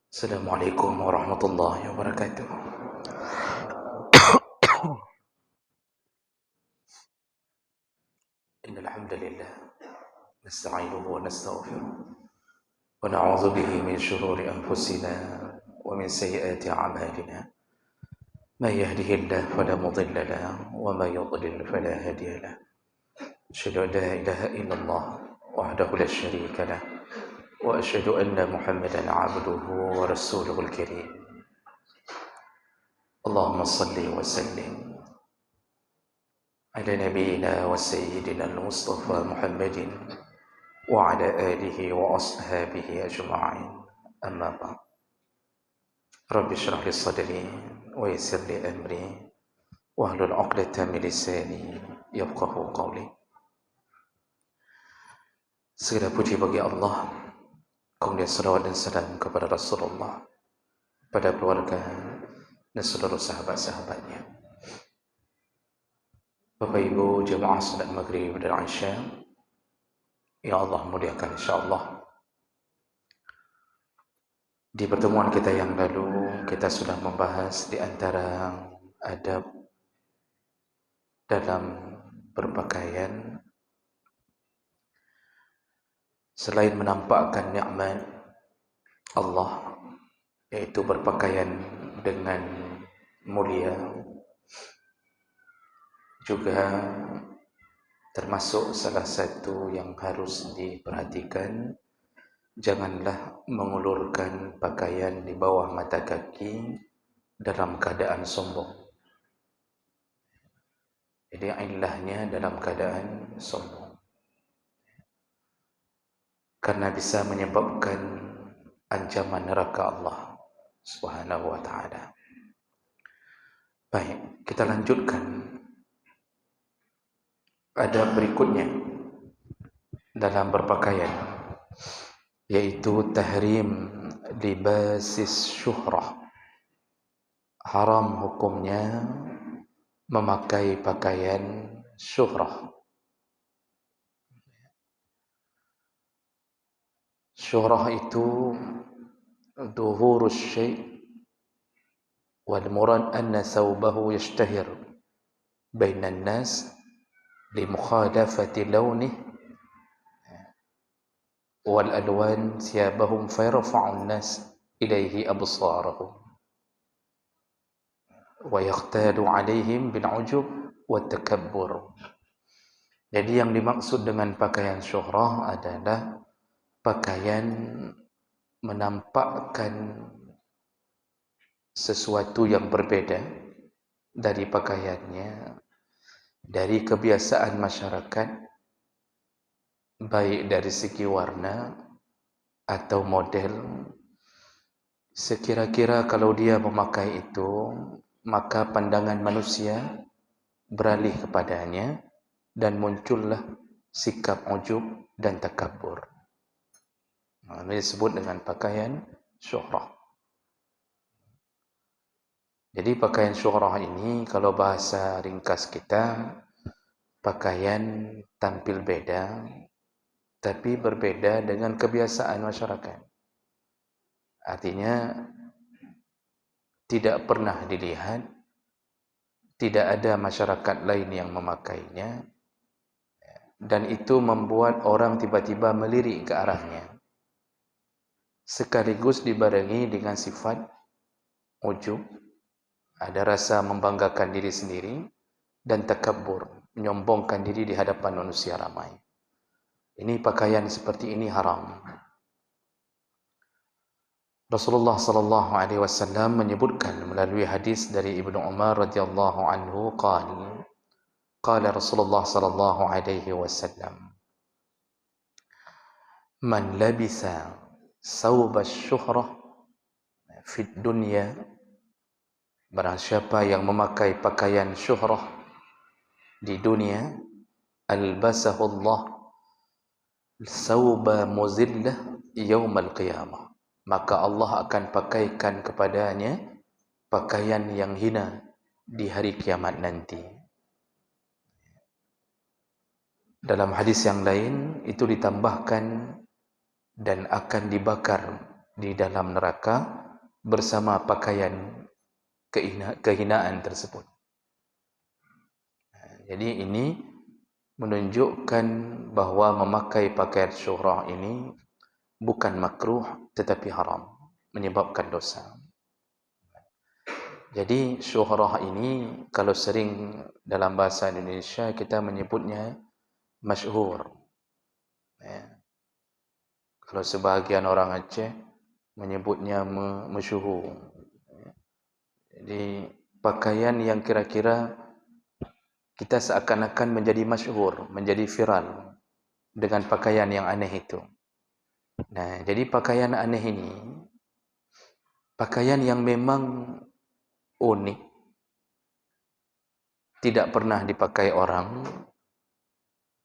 Assalamualaikum warahmatullahi wabarakatuh. Innal hamdalillah nasta'inuhu wa nastaghfiruh wa na'udzu bihi min shururi anfusina wa min sayyiati a'malina. May yahdihillahu fala mudilla lahu wa may yudlil fala hadiya lahu. Asyhadu an la ilaha illallah wahdahu la syarika lah wa asyhadu anna Muhammadan 'abduhu wa rasuluhul karim. Allahumma shalli wa sallim على نبينا وسيدنا المصطفى محمد وعلى آله وأصحابه أجمعين أما بعد رب اشرح لي صدري ويسر لي أمري واحلل عقدة من لساني يفقهوا قولي. Segala puji bagi Allah, kemudian salawat dan salam kepada Rasulullah, pada keluarga dan seluruh sahabat-sahabatnya. Bapak Ibu jemaah salat maghrib dan isya yang Allah muliakan insyaallah. Di pertemuan kita yang lalu kita sudah membahas di antara adab dalam berpakaian selain menampakkan nikmat Allah, yaitu berpakaian dengan mulia, juga termasuk salah satu yang harus diperhatikan, janganlah mengulurkan pakaian di bawah mata kaki dalam keadaan sombong. Jadi ilahnya dalam keadaan sombong, karena bisa menyebabkan ancaman neraka Allah Subhanahu wa ta'ala. Baik, kita lanjutkan adab berikutnya dalam berpakaian, yaitu tahrim libasis syuhrah. Haram hukumnya memakai pakaian syuhrah. Syuhrah itu dhuhurus syai' wal murad anna thawbahu yashtahir bainan nas limukhalafati launih wal alwan thiyabahum fayarfa'u an-nas ilayhi absarahum wa yaqtadu 'alaihim bil 'ujub wat takabbur. Jadi yang dimaksud dengan pakaian syuhrah adalah pakaian menampakkan sesuatu yang berbeda dari pakaiannya, dari kebiasaan masyarakat, baik dari segi warna atau model. Sekira-kira kalau dia memakai itu, maka pandangan manusia beralih kepadanya dan muncullah sikap ujub dan takabur. Ini disebut dengan pakaian syuhrah. Jadi pakaian syuhrah ini kalau bahasa ringkas kita, pakaian tampil beda, tapi berbeda dengan kebiasaan masyarakat. Artinya tidak pernah dilihat, tidak ada masyarakat lain yang memakainya, dan itu membuat orang tiba-tiba melirik ke arahnya, sekaligus dibarengi dengan sifat ujub, ada rasa membanggakan diri sendiri, dan takabbur, menyombongkan diri di hadapan manusia ramai. Ini pakaian seperti ini haram. Rasulullah sallallahu alaihi wasallam menyebutkan melalui hadis dari Ibnu Umar radhiyallahu anhu qala Rasulullah sallallahu alaihi wasallam, man labisa thawba asy-syuhrah fid dunya, barang siapa yang memakai pakaian syuhrah di dunia, albasahu Allah thawba muzillah yaumal qiyamah, maka Allah akan pakaikan kepadanya pakaian yang hina di hari kiamat nanti. Dalam hadis yang lain itu ditambahkan dan akan dibakar di dalam neraka bersama pakaian kehinaan tersebut. Jadi ini menunjukkan bahawa memakai pakaian syuhrah ini bukan makruh tetapi haram, menyebabkan dosa. Jadi syuhrah ini kalau sering dalam bahasa Indonesia kita menyebutnya masyhur. Kalau sebahagian orang Aceh menyebutnya masyhur. Jadi pakaian yang kira-kira kita seakan-akan menjadi masyhur, menjadi viral dengan pakaian yang aneh itu. Nah, jadi pakaian aneh ini pakaian yang memang unik, tidak pernah dipakai orang,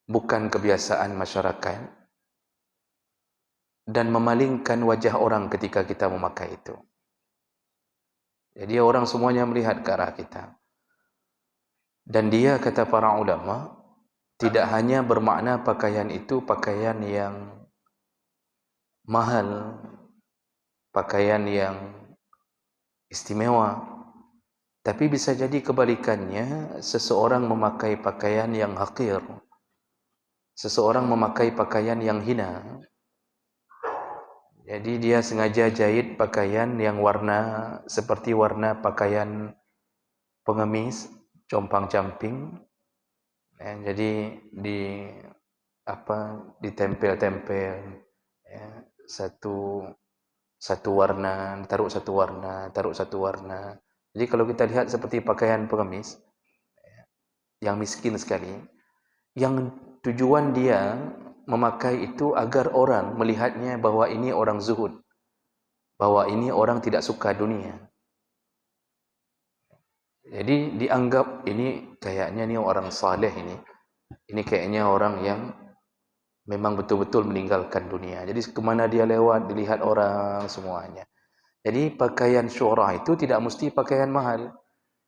bukan kebiasaan masyarakat, dan memalingkan wajah orang ketika kita memakai itu. Jadi orang semuanya melihat ke arah kita. Dan dia, kata para ulama, tidak hanya bermakna pakaian itu pakaian yang mahal, pakaian yang istimewa, tapi bisa jadi kebalikannya, seseorang memakai pakaian yang hakir, seseorang memakai pakaian yang hina. Jadi dia sengaja jahit pakaian yang warna seperti warna pakaian pengemis, compang-camping. Jadi ditempel-tempel, ya, satu warna, taruh satu warna. Jadi kalau kita lihat seperti pakaian pengemis yang miskin sekali, yang tujuan dia memakai itu agar orang melihatnya bahwa ini orang zuhud, bahwa ini orang tidak suka dunia. Jadi dianggap ini kayaknya ni orang saleh ini kayaknya orang yang memang betul-betul meninggalkan dunia. Jadi kemana dia lewat dilihat orang semuanya. Jadi pakaian syuhrah itu tidak mesti pakaian mahal.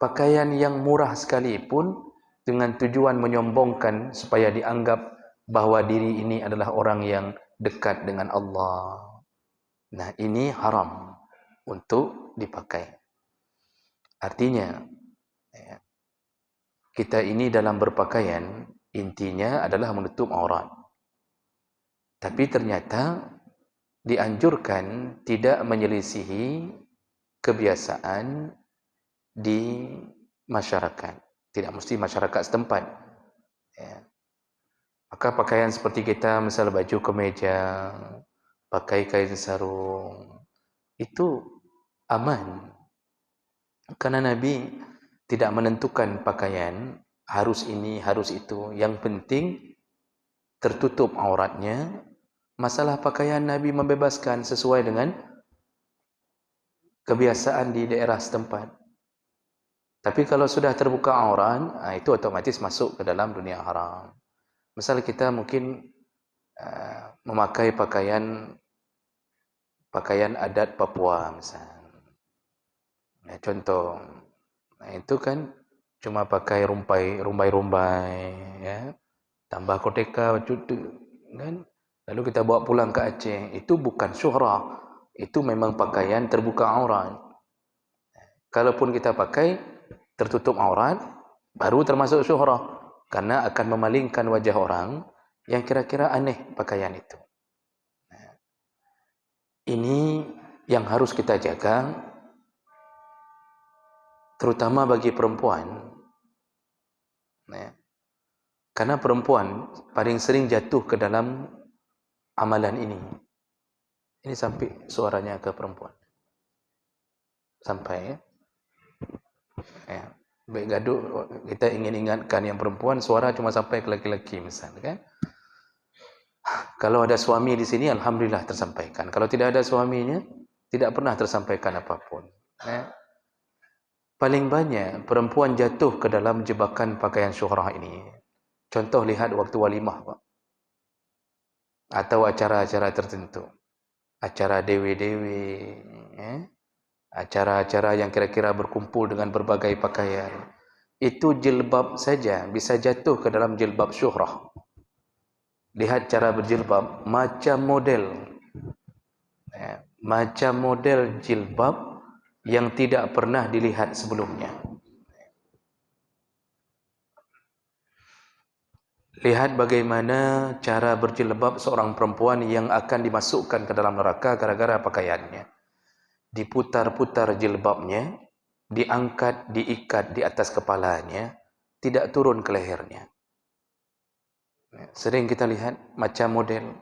Pakaian yang murah sekalipun dengan tujuan menyombongkan supaya dianggap bahawa diri ini adalah orang yang dekat dengan Allah. Nah, ini haram untuk dipakai. Artinya, kita ini dalam berpakaian intinya adalah menutup aurat. Tapi ternyata dianjurkan tidak menyelisihi kebiasaan di masyarakat. Tidak mesti masyarakat setempat. Ya. Maka pakaian seperti kita, misal baju kemeja, pakai kain sarung, itu aman. Karena Nabi tidak menentukan pakaian, harus ini, harus itu. Yang penting tertutup auratnya. Masalah pakaian Nabi membebaskan sesuai dengan kebiasaan di daerah setempat. Tapi kalau sudah terbuka aurat, itu otomatis masuk ke dalam dunia haram. Misal kita mungkin memakai pakaian adat Papua misalnya. Contoh, itu kan cuma pakai rumbai, ya, tambah koteka, kan? Lalu kita bawa pulang ke Aceh. Itu bukan syuhrah, itu memang pakaian terbuka aurat. Kalaupun kita pakai tertutup aurat, baru termasuk syuhrah, karena akan memalingkan wajah orang yang kira-kira aneh pakaian itu. Ini yang harus kita jaga, terutama bagi perempuan. Karena perempuan paling sering jatuh ke dalam amalan ini. Ini sampai suaranya ke perempuan. Sampai, ya. Baik gaduh, kita ingin ingatkan yang perempuan, suara cuma sampai ke laki-laki misalnya, kan? Kalau ada suami di sini, alhamdulillah tersampaikan. Kalau tidak ada suaminya, tidak pernah tersampaikan apapun. Paling banyak perempuan jatuh ke dalam jebakan pakaian syuhrah ini. Contoh, lihat waktu walimah, Pak. Atau acara-acara tertentu, acara dewi-dewi, acara-acara yang kira-kira berkumpul dengan berbagai pakaian. Itu jilbab saja bisa jatuh ke dalam jilbab syuhrah. Lihat cara berjilbab, macam model, macam model jilbab yang tidak pernah dilihat sebelumnya. Lihat bagaimana cara berjilbab seorang perempuan yang akan dimasukkan ke dalam neraka gara-gara pakaiannya. Diputar-putar jilbabnya, diangkat, diikat di atas kepalanya, tidak turun ke lehernya. Sering kita lihat macam model.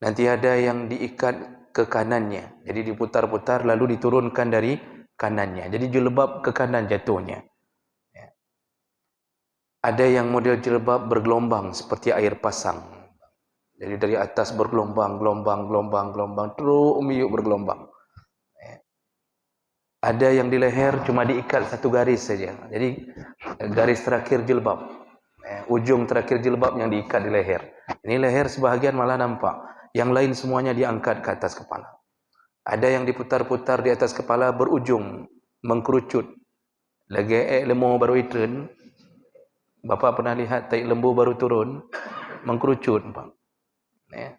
Nanti ada yang diikat ke kanannya, jadi diputar-putar lalu diturunkan dari kanannya. Jadi jilbab ke kanan jatuhnya. Ada yang model jilbab bergelombang seperti air pasang. Jadi dari atas bergelombang, gelombang, terus umiuk bergelombang. Ada yang di leher cuma diikat satu garis saja. Jadi garis terakhir jilbab. Ujung terakhir jilbab yang diikat di leher. Ini leher sebahagian malah nampak. Yang lain semuanya diangkat ke atas kepala. Ada yang diputar-putar di atas kepala berujung mengkerucut. Lagi lembu baru turun. Bapa pernah lihat taik lembu baru turun mengkerucut.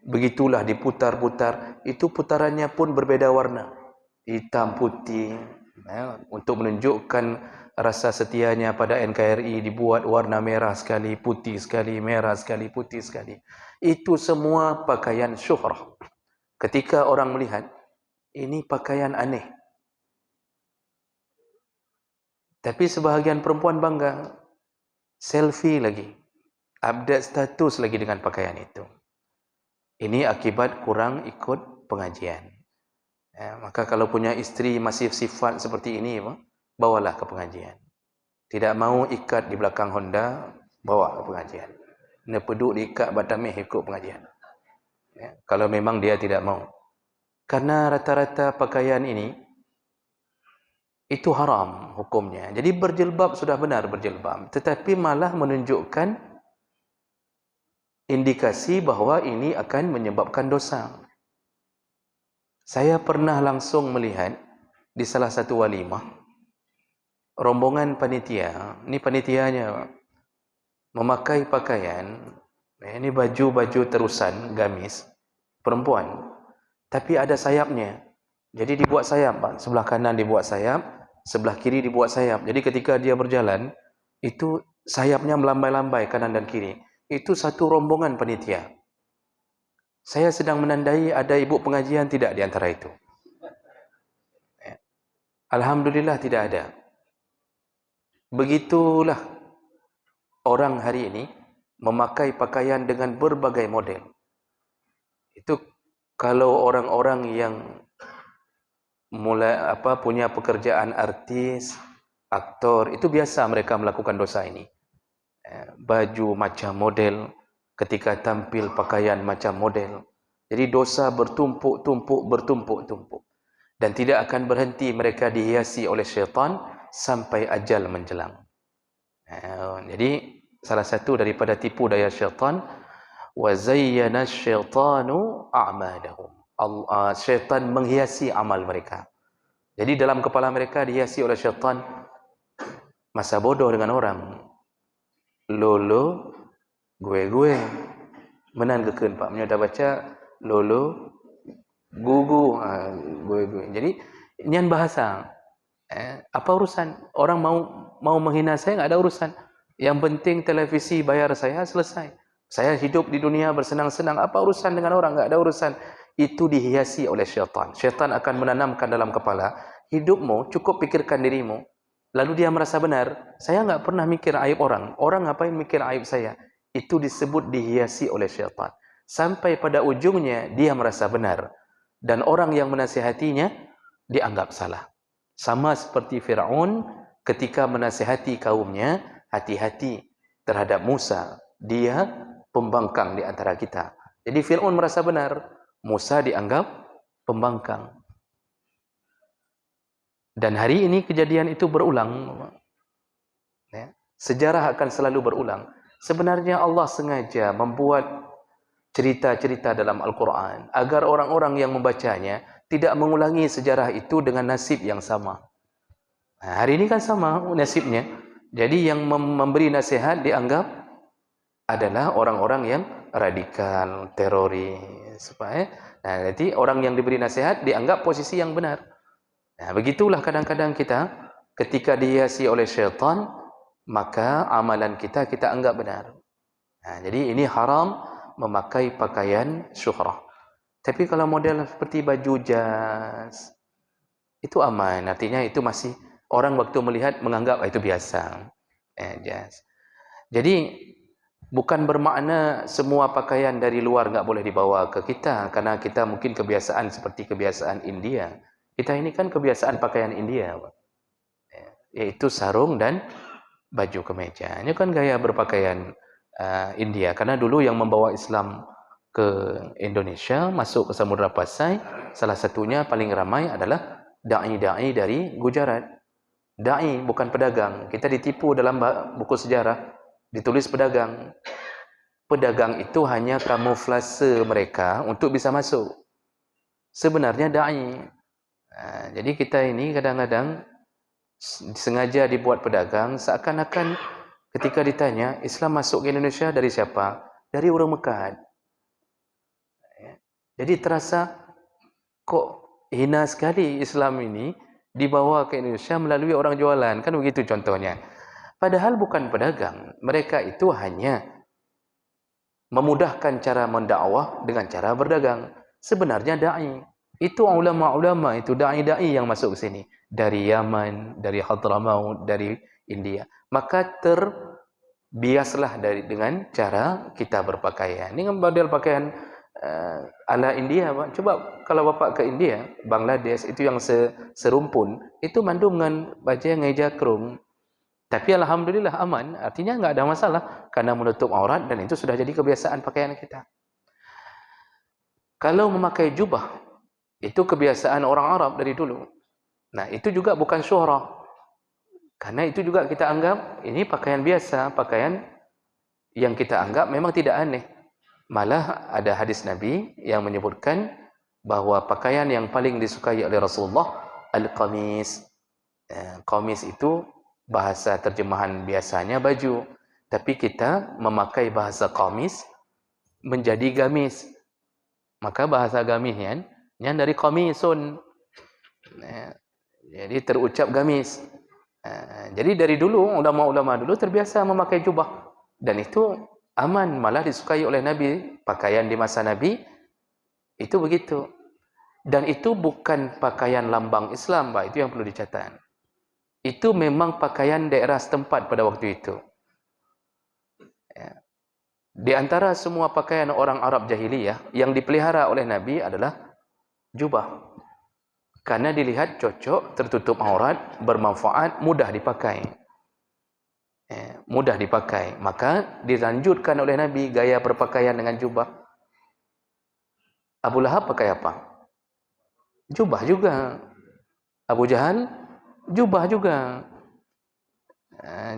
Begitulah diputar-putar. Itu putarannya pun berbeda warna. Hitam, putih. Untuk menunjukkan rasa setianya pada NKRI dibuat warna merah sekali, putih sekali, merah sekali, putih sekali. Itu semua pakaian syuhrah. Ketika orang melihat, ini pakaian aneh. Tapi sebahagian perempuan bangga. Selfie lagi. Update status lagi dengan pakaian itu. Ini akibat kurang ikut pengajian. Maka kalau punya istri masih sifat seperti ini, bawalah ke pengajian. Tidak mau ikat di belakang Honda, bawa ke pengajian. Nepeduk diikat batameh ikut pengajian. Kalau memang dia tidak mau. Karena rata-rata pakaian ini, itu haram hukumnya. Jadi berjilbab sudah benar berjilbab. Tetapi malah menunjukkan indikasi bahawa ini akan menyebabkan dosa. Saya pernah langsung melihat di salah satu walimah, rombongan panitia, ini panitianya memakai pakaian, ini baju-baju terusan, gamis, perempuan. Tapi ada sayapnya. Jadi dibuat sayap, Pak. Sebelah kanan dibuat sayap, sebelah kiri dibuat sayap. Jadi ketika dia berjalan, itu sayapnya melambai-lambai kanan dan kiri. Itu satu rombongan panitia. Saya sedang menandai ada ibu pengajian tidak di antara itu. Alhamdulillah tidak ada. Begitulah orang hari ini memakai pakaian dengan berbagai model. Itu kalau orang-orang yang punya pekerjaan artis, aktor, itu biasa mereka melakukan dosa ini. Baju macam model, ketika tampil pakaian macam model. Jadi dosa bertumpuk-tumpuk. Dan tidak akan berhenti mereka dihiasi oleh syaitan sampai ajal menjelang. Jadi salah satu daripada tipu daya syaitan, wa zayyana asyaitanu a'malahum. Syaitan menghiasi amal mereka. Jadi dalam kepala mereka dihiasi oleh syaitan masa bodoh dengan orang. Lolo, gue. Menan keken Pak. Menyudah baca lolo, gugu, gue. Jadi nian bahasa. Apa urusan? Orang mau menghina saya, enggak ada urusan. Yang penting televisi bayar saya, selesai. Saya hidup di dunia bersenang-senang. Apa urusan dengan orang? Enggak ada urusan. Itu dihiasi oleh syaitan. Syaitan akan menanamkan dalam kepala, hidupmu cukup pikirkan dirimu. Lalu dia merasa benar. Saya enggak pernah mikir aib orang. Orang ngapain mikir aib saya? Itu disebut dihiasi oleh syaitan. Sampai pada ujungnya dia merasa benar. Dan orang yang menasihatinya dianggap salah. Sama seperti Fir'aun ketika menasihati kaumnya, hati-hati terhadap Musa. Dia pembangkang di antara kita. Jadi Fir'aun merasa benar. Musa dianggap pembangkang. Dan hari ini kejadian itu berulang. Sejarah akan selalu berulang. Sebenarnya Allah sengaja membuat cerita-cerita dalam Al-Quran agar orang-orang yang membacanya tidak mengulangi sejarah itu dengan nasib yang sama. Hari ini kan sama nasibnya. Jadi yang memberi nasihat dianggap adalah orang-orang yang radikal, teroris. Jadi orang yang diberi nasihat dianggap posisi yang benar. Begitulah kadang-kadang kita ketika dihiasi oleh syaitan, maka amalan kita anggap benar. Jadi ini haram memakai pakaian syuhrah. Tapi kalau model seperti baju jas, itu aman. Artinya itu masih orang waktu melihat menganggap itu biasa. Jas. Jadi bukan bermakna semua pakaian dari luar nggak boleh dibawa ke kita, karena kita mungkin kebiasaan seperti kebiasaan India. Kita ini kan kebiasaan pakaian India, yaitu sarung dan baju kemeja. Ini kan gaya berpakaian India, karena dulu yang membawa Islam ke Indonesia, masuk ke Samudra Pasai, salah satunya paling ramai adalah da'i-da'i dari Gujarat. Da'i bukan pedagang. Kita ditipu dalam buku sejarah, ditulis pedagang. Pedagang itu hanya kamuflase mereka untuk bisa masuk. Sebenarnya da'i. Jadi kita ini kadang-kadang sengaja dibuat pedagang, seakan-akan ketika ditanya Islam masuk ke Indonesia dari siapa? Dari orang Mekah. Jadi terasa kok hina sekali Islam ini dibawa ke Indonesia melalui orang jualan, kan begitu contohnya. Padahal bukan pedagang, mereka itu hanya memudahkan cara mendakwah dengan cara berdagang. Sebenarnya da'i. Itu ulama-ulama, itu da'i-da'i yang masuk ke sini. Dari Yaman, dari Hadramaut, dari India. Maka terbiaslah dengan cara kita berpakaian. Ini kan model pakaian ala India, Pak. Coba kalau Bapak ke India, Bangladesh, itu yang serumpun, itu mandu dengan baju yang ngejakrung. Tapi alhamdulillah aman, artinya nggak ada masalah karena menutup aurat dan itu sudah jadi kebiasaan pakaian kita. Kalau memakai jubah, itu kebiasaan orang Arab dari dulu. Nah, itu juga bukan syuhrah. Karena itu juga kita anggap ini pakaian biasa, pakaian yang kita anggap memang tidak aneh. Malah ada hadis Nabi yang menyebutkan bahwa pakaian yang paling disukai oleh Rasulullah al-qamis. Qamis itu bahasa terjemahan biasanya baju, tapi kita memakai bahasa qamis menjadi gamis. Maka bahasa gamisnya yang dari qamisun. Jadi terucap gamis. Jadi dari dulu ulama-ulama dulu terbiasa memakai jubah dan itu aman, malah disukai oleh Nabi. Pakaian di masa Nabi itu begitu. Dan itu bukan pakaian lambang Islam, Pak. Itu yang perlu dicatat. Itu memang pakaian daerah setempat pada waktu itu. Di antara semua pakaian orang Arab jahiliyah yang dipelihara oleh Nabi adalah jubah. Karena dilihat cocok, tertutup aurat, bermanfaat, mudah dipakai. Mudah dipakai. Maka dilanjutkan oleh Nabi gaya berpakaian dengan jubah. Abu Lahab pakai apa? Jubah juga. Abu Jahal jubah juga.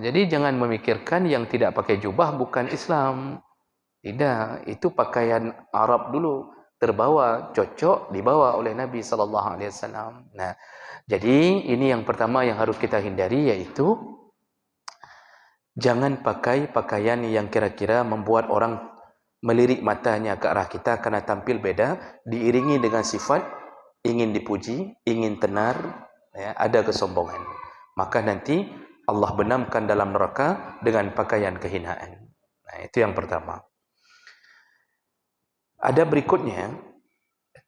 Jadi jangan memikirkan yang tidak pakai jubah bukan Islam. Tidak, itu pakaian Arab dulu, terbawa, cocok, dibawa oleh Nabi SAW. Nah, jadi ini yang pertama yang harus kita hindari, yaitu jangan pakai pakaian yang kira-kira membuat orang melirik matanya ke arah kita karena tampil beda, diiringi dengan sifat ingin dipuji, ingin tenar, ada kesombongan. Maka nanti Allah benamkan dalam neraka dengan pakaian kehinaan. Nah, itu yang pertama. Ada berikutnya,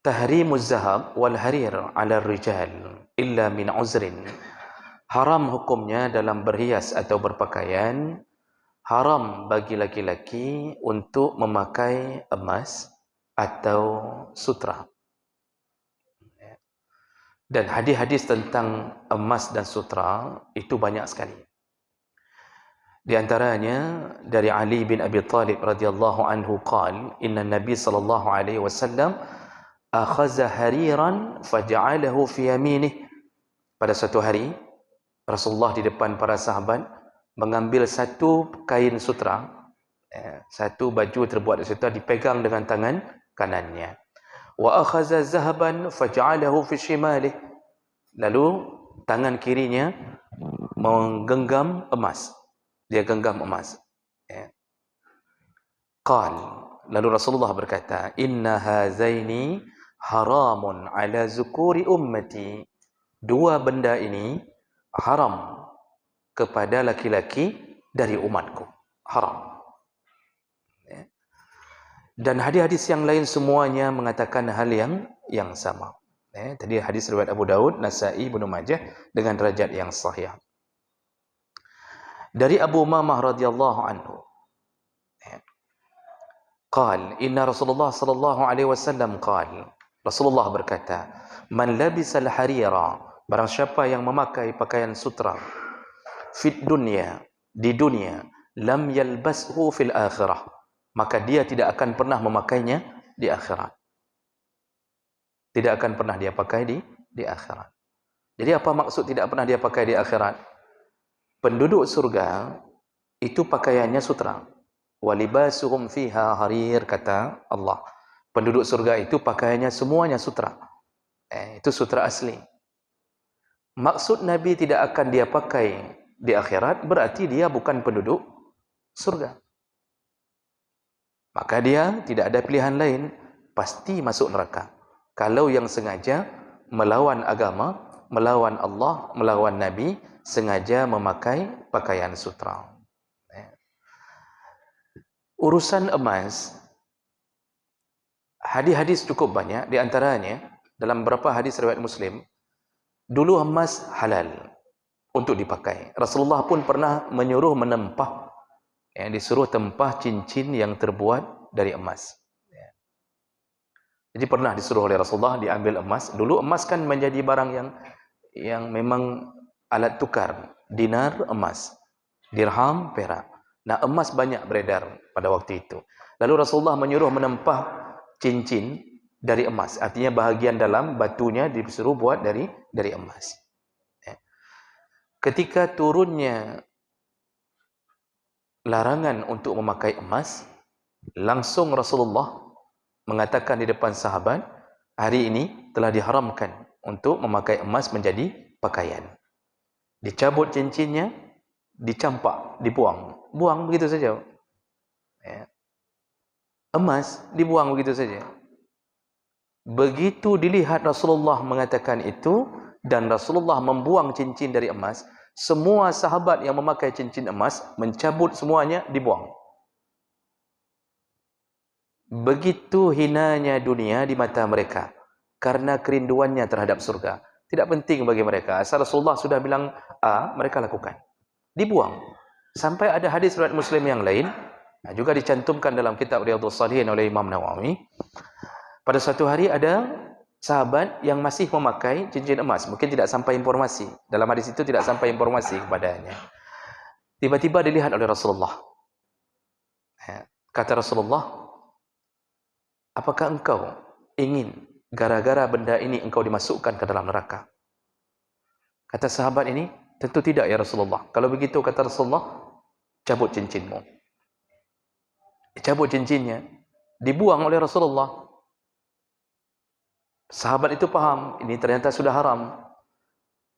tahrimuz zahab wal harir 'ala rijal illa min uzrin. Haram hukumnya dalam berhias atau berpakaian, haram bagi laki-laki untuk memakai emas atau sutra. Dan hadis-hadis tentang emas dan sutra itu banyak sekali. Di antaranya dari Ali bin Abi Thalib radhiyallahu anhu qala, inna Nabi sallallahu alaihi wasallam akhadha hariran faj'alahu fi yaminih. Pada suatu hari Rasulullah di depan para sahabat mengambil satu kain sutra, satu baju terbuat dari sutra, dipegang dengan tangan kanannya. Wa akhadha zahaban faj'alahu fi shimalih. Lalu tangan kirinya menggenggam emas. Dia genggam emas. Qal, lalu Rasulullah berkata, inna hazaini haramun ala zukuri ummati. Dua benda ini haram kepada laki-laki dari umatku. Haram. Dan hadis-hadis yang lain semuanya mengatakan hal yang sama. Tadi hadis riwayat Abu Daud, Nasa'i, Ibnu Majah dengan derajat yang sahih. Dari Abu Umamah radhiyallahu anhu, qal inna Rasulullah sallallahu alaihi wasallam qal, Rasulullah berkata, man labisal harira, barang siapa yang memakai pakaian sutra, fit dunya, di dunia, lam yalbashu fil akhirah, maka dia tidak akan pernah memakainya di akhirat. Tidak akan pernah dia pakai di akhirat. Jadi apa maksud tidak pernah dia pakai di akhirat? Penduduk surga itu pakaiannya sutra. Walibasuhum fiha harir, kata Allah. Penduduk surga itu pakaiannya semuanya sutra. Itu sutra asli. Maksud Nabi tidak akan dia pakai di akhirat berarti dia bukan penduduk surga. Maka dia tidak ada pilihan lain, pasti masuk neraka. Kalau yang sengaja melawan agama, melawan Allah, melawan Nabi, sengaja memakai pakaian sutra. Urusan emas, hadis-hadis cukup banyak. Di antaranya, dalam beberapa hadis riwayat Muslim, dulu emas halal untuk dipakai. Rasulullah pun pernah menyuruh menempah, disuruh tempah cincin yang terbuat dari emas. Jadi pernah disuruh oleh Rasulullah diambil emas. Dulu emas kan menjadi barang yang memang alat tukar. Dinar emas, dirham perak. Nah, emas banyak beredar pada waktu itu. Lalu Rasulullah menyuruh menempah cincin dari emas. Artinya bahagian dalam batunya disuruh buat dari emas. Ketika turunnya larangan untuk memakai emas, langsung Rasulullah mengatakan di depan sahabat, hari ini telah diharamkan untuk memakai emas menjadi pakaian. Dicabut cincinnya, dicampak, dibuang. Buang begitu saja. Emas dibuang begitu saja. Begitu dilihat Rasulullah mengatakan itu, dan Rasulullah membuang cincin dari emas, semua sahabat yang memakai cincin emas, mencabut semuanya, dibuang. Begitu hinanya dunia di mata mereka karena kerinduannya terhadap surga. Tidak penting bagi mereka. Asal Rasulullah sudah bilang A, mereka lakukan. Dibuang. Sampai ada hadis riwayat Muslim yang lain, juga dicantumkan dalam kitab Riyadhus Shalihin oleh Imam Nawawi. Pada suatu hari ada sahabat yang masih memakai cincin emas. Mungkin tidak sampai informasi. Dalam hadis itu tidak sampai informasi kepadanya. Tiba-tiba dilihat oleh Rasulullah. Kata Rasulullah, apakah engkau ingin gara-gara benda ini engkau dimasukkan ke dalam neraka? Kata sahabat ini, tentu tidak ya Rasulullah. Kalau begitu, kata Rasulullah, cabut cincinmu. Cabut cincinnya, dibuang oleh Rasulullah. Sahabat itu paham, ini ternyata sudah haram.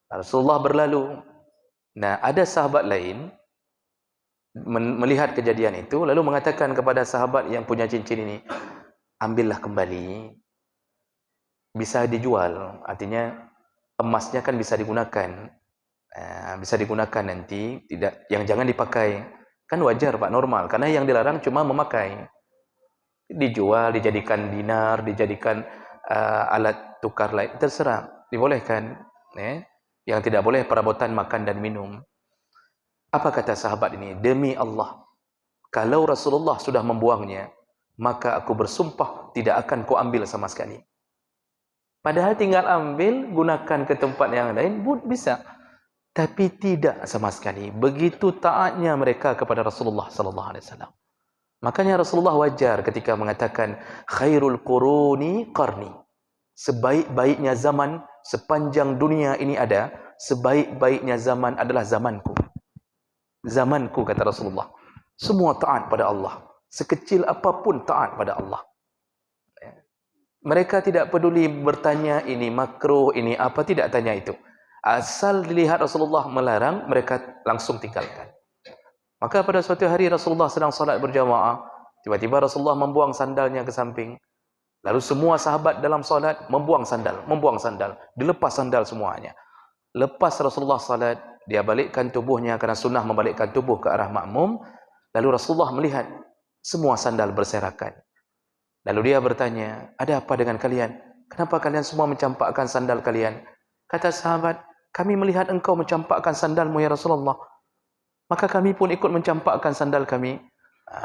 Rasulullah berlalu. Nah, ada sahabat lain melihat kejadian itu, lalu mengatakan kepada sahabat yang punya cincin ini, ambillah kembali, bisa dijual. Artinya emasnya kan bisa digunakan, nanti. Tidak, yang jangan dipakai. Kan wajar Pak, normal. Karena yang dilarang cuma memakai. Dijual, dijadikan dinar, dijadikan alat tukar lain, terserah, dibolehkan. Yang tidak boleh perabotan makan dan minum. Apa kata sahabat ini? Demi Allah, kalau Rasulullah sudah membuangnya, maka aku bersumpah tidak akan kau ambil sama sekali. Padahal tinggal ambil, gunakan ke tempat yang lain, bisa. Tapi tidak sama sekali. Begitu taatnya mereka kepada Rasulullah sallallahu alaihi wasallam. Makanya Rasulullah wajar ketika mengatakan khairul quruni qarni. Sebaik-baiknya zaman sepanjang dunia ini ada, sebaik-baiknya zaman adalah zamanku. Zamanku, kata Rasulullah. Semua taat pada Allah. Sekecil apapun taat pada Allah. Mereka tidak peduli bertanya ini makruh, ini apa, tidak tanya itu. Asal dilihat Rasulullah melarang, mereka langsung tinggalkan. Maka pada suatu hari Rasulullah sedang salat berjamaah, tiba-tiba Rasulullah membuang sandalnya ke samping. Lalu semua sahabat dalam solat membuang sandal, dilepas sandal semuanya. Lepas Rasulullah salat, dia balikkan tubuhnya kerana sunnah membalikkan tubuh ke arah makmum. Lalu Rasulullah melihat semua sandal berserakan. Lalu dia bertanya, ada apa dengan kalian? Kenapa kalian semua mencampakkan sandal kalian? Kata sahabat, kami melihat engkau mencampakkan sandalmu ya Rasulullah. Maka kami pun ikut mencampakkan sandal kami.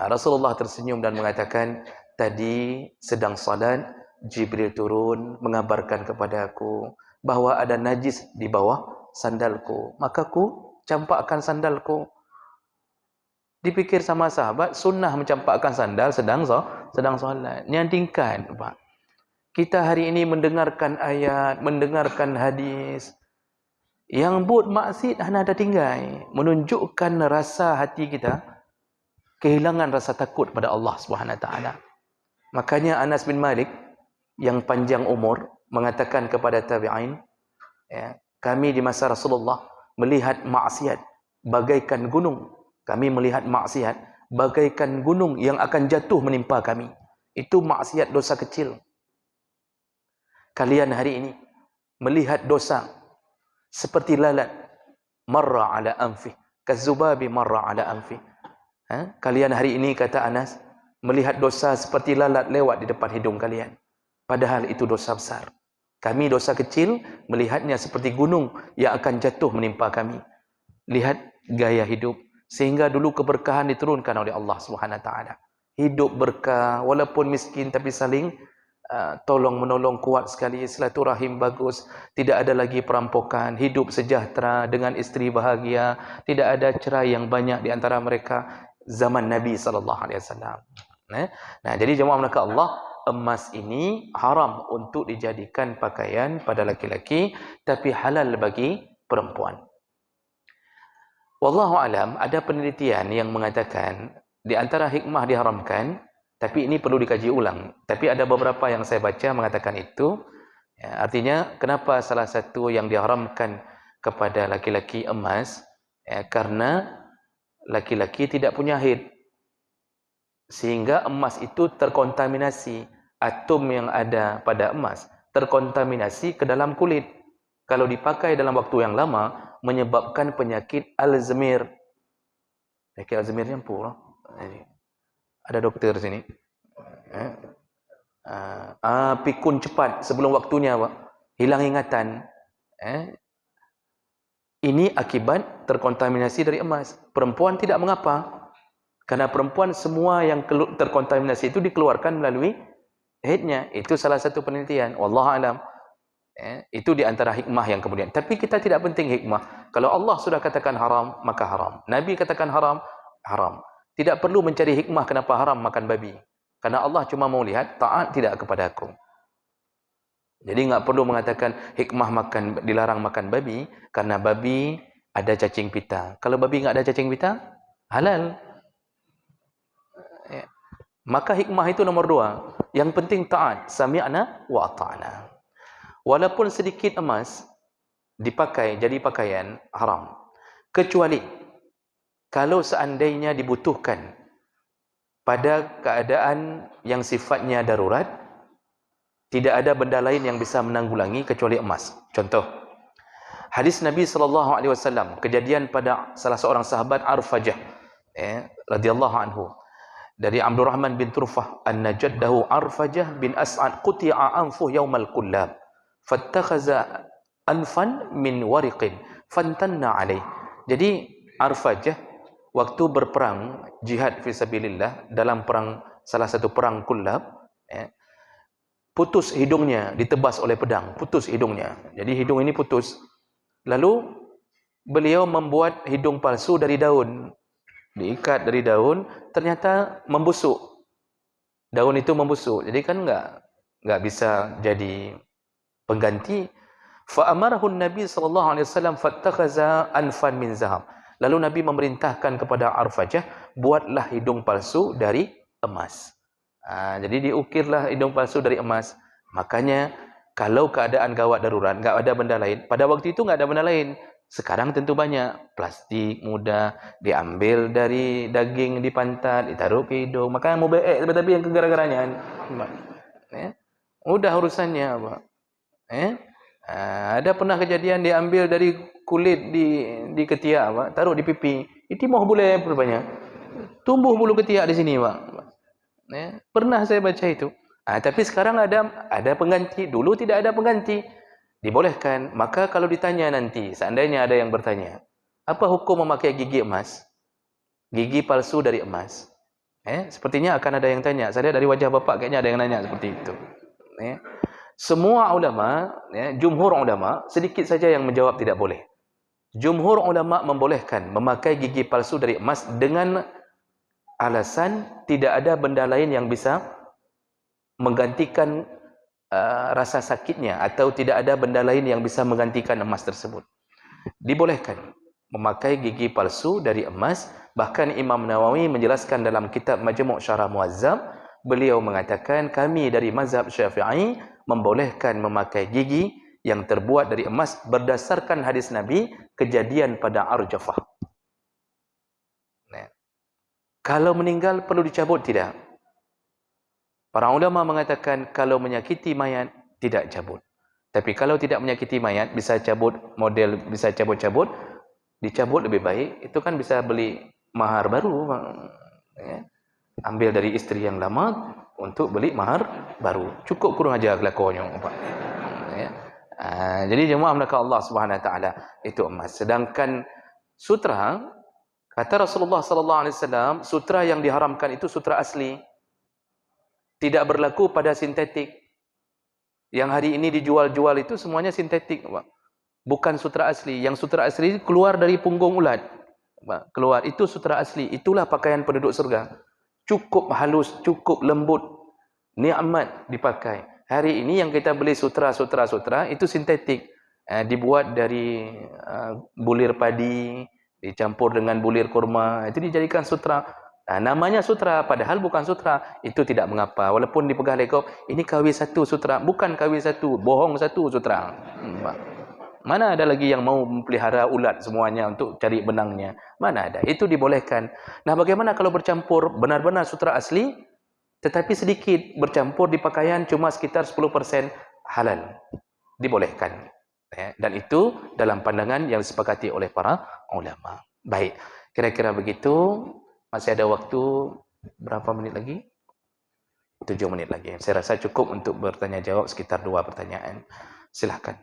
Rasulullah tersenyum dan mengatakan, tadi sedang salat, Jibril turun mengabarkan kepada aku bahawa ada najis di bawah sandalku. Maka ku campakkan sandalku. Dipikir sama sahabat, sunnah mencampakkan sandal sedang solat. Nyandingkan, Pak. Kita hari ini mendengarkan ayat, mendengarkan hadis. Yang buat maksiat hanya ada tinggal. Menunjukkan rasa hati kita, kehilangan rasa takut pada Allah SWT. Makanya Anas bin Malik, yang panjang umur, mengatakan kepada tabi'in, ya, kami di masa Rasulullah melihat maksiat bagaikan gunung. Kami melihat maksiat bagaikan gunung yang akan jatuh menimpa kami. Itu maksiat dosa kecil. Kalian hari ini melihat dosa seperti lalat marra ala anfi, kazubabi marra ala anfi. Kalian hari ini, kata Anas, melihat dosa seperti lalat lewat di depan hidung kalian. Padahal itu dosa besar. Kami dosa kecil melihatnya seperti gunung yang akan jatuh menimpa kami. Lihat gaya hidup. Sehingga dulu keberkahan diturunkan oleh Allah SWT. Hidup berkah, walaupun miskin tapi saling tolong menolong kuat sekali, silaturahim bagus, tidak ada lagi perampokan, hidup sejahtera dengan isteri bahagia, tidak ada cerai yang banyak di antara mereka zaman Nabi SAW. Nah, jadi jemaah melaka Allah, emas ini haram untuk dijadikan pakaian pada laki-laki, tapi halal bagi perempuan. Wallahu alam, ada penelitian yang mengatakan di antara hikmah diharamkan, tapi ini perlu dikaji ulang. Tapi ada beberapa yang saya baca mengatakan itu. Ya, artinya kenapa salah satu yang diharamkan kepada laki-laki emas? Ya, karena laki-laki tidak punya haid. Sehingga emas itu terkontaminasi. Atom yang ada pada emas terkontaminasi ke dalam kulit. Kalau dipakai dalam waktu yang lama, menyebabkan penyakit Alzheimer. Penyakit Alzheimer ni apa lah? Ada doktor sini. Pikun cepat sebelum waktunya, Pak. Hilang ingatan. Ini akibat terkontaminasi dari emas. Perempuan tidak mengapa. Karena perempuan semua yang terkontaminasi itu dikeluarkan melalui haidnya. Itu salah satu penelitian. Wallahu alam. Itu di antara hikmah yang kemudian. Tapi kita tidak penting hikmah. Kalau Allah sudah katakan haram, maka haram. Nabi katakan haram, haram. Tidak perlu mencari hikmah kenapa haram makan babi. Karena Allah cuma mau lihat taat tidak kepada aku. Jadi nggak perlu mengatakan hikmah dilarang makan babi, karena babi ada cacing pita. Kalau babi nggak ada cacing pita, halal. Maka hikmah itu nomor 2. Yang penting taat. Sami'na wa ata'na. Walaupun sedikit emas dipakai jadi pakaian, haram. Kecuali kalau seandainya dibutuhkan pada keadaan yang sifatnya darurat, tidak ada benda lain yang bisa menanggulangi kecuali emas. Contoh, hadis Nabi SAW, kejadian pada salah seorang sahabat Arfajah radhiyallahu anhu. Dari Abdurrahman bin Turfah, anna jaddahu Arfajah bin As'ad quti'a anfuh yaumal kullab. Fattakhaza anfan min wariqin fantanna alaih. Jadi Arfajah waktu berperang jihad fisabilillah dalam perang, salah satu perang Kullab, putus hidungnya, ditebas oleh pedang, putus hidungnya. Jadi hidung ini putus. Lalu beliau membuat hidung palsu dari daun, diikat dari daun, ternyata membusuk. Daun itu membusuk, jadi kan enggak bisa jadi pengganti. Fa amarahu Nabi sallallahu alaihi wasallam fattakhaza anfan min zahab. Lalu Nabi memerintahkan kepada Arfajah, buatlah hidung palsu dari emas. Jadi diukirlah hidung palsu dari emas. Makanya kalau keadaan gawat darurat, enggak ada benda lain. Pada waktu itu enggak ada benda lain. Sekarang tentu banyak. Plastik mudah diambil dari daging di pantat, ditaruh ke hidung. Makanya mau beek tapi yang gara-garanya. Mudah urusannya apa? Ada pernah kejadian dia ambil dari kulit di ketiak apa, taruh di pipi. Itu mau boleh rupanya. Tumbuh bulu ketiak di sini, Pak. Pernah saya baca itu. Tapi sekarang ada pengganti. Dulu tidak ada pengganti. Dibolehkan. Maka kalau ditanya nanti, seandainya ada yang bertanya, apa hukum memakai gigi emas? Gigi palsu dari emas. Sepertinya akan ada yang tanya. Saya lihat dari wajah bapak kayaknya ada yang nanya seperti itu. Semua ulama, jumhur ulama, sedikit saja yang menjawab tidak boleh. Jumhur ulama membolehkan memakai gigi palsu dari emas dengan alasan tidak ada benda lain yang bisa menggantikan rasa sakitnya, atau tidak ada benda lain yang bisa menggantikan emas tersebut. Dibolehkan memakai gigi palsu dari emas. Bahkan Imam Nawawi menjelaskan dalam kitab Majmu' Syarah Muazzam, beliau mengatakan kami dari mazhab Syafi'i membolehkan memakai gigi yang terbuat dari emas berdasarkan hadis Nabi, kejadian pada Arjafah. Kalau meninggal perlu dicabut tidak? Para ulama mengatakan kalau menyakiti mayat tidak cabut. Tapi kalau tidak menyakiti mayat, bisa cabut, model bisa cabut-cabut, dicabut lebih baik. Itu kan bisa beli mahar baru, ambil dari istri yang lama untuk beli mahar baru. Cukup kurang aja kelakuannya, Pak. Jadi jemaah melakukan Allah Subhanahu Wa Taala itu emas. Sedangkan sutra, kata Rasulullah Sallallahu Alaihi Wasallam, sutra yang diharamkan itu sutra asli. Tidak berlaku pada sintetik. Yang hari ini dijual-jual itu semuanya sintetik, Pak. Bukan sutra asli. Yang sutra asli keluar dari punggung ulat. Keluar. Itu sutra asli. Itulah pakaian penduduk surga. Cukup halus, cukup lembut. Nikmat dipakai. Hari ini yang kita beli sutra itu sintetik. Dibuat dari bulir padi, dicampur dengan bulir kurma. Itu dijadikan sutra. Namanya sutra, padahal bukan sutra. Itu tidak mengapa. Walaupun dipegang lekop, ini KW1 sutra. Bukan KW1, bohong satu sutra. Mana ada lagi yang mau melihara ulat semuanya untuk cari benangnya? Mana ada? Itu dibolehkan. Nah, bagaimana kalau bercampur benar-benar sutra asli, tetapi sedikit bercampur di pakaian cuma sekitar 10% halal? Dibolehkan. Dan itu dalam pandangan yang disepakati oleh para ulama. Baik, kira-kira begitu. Masih ada waktu berapa menit lagi? 7 menit lagi. Saya rasa cukup untuk bertanya jawab sekitar 2 pertanyaan. Silakan.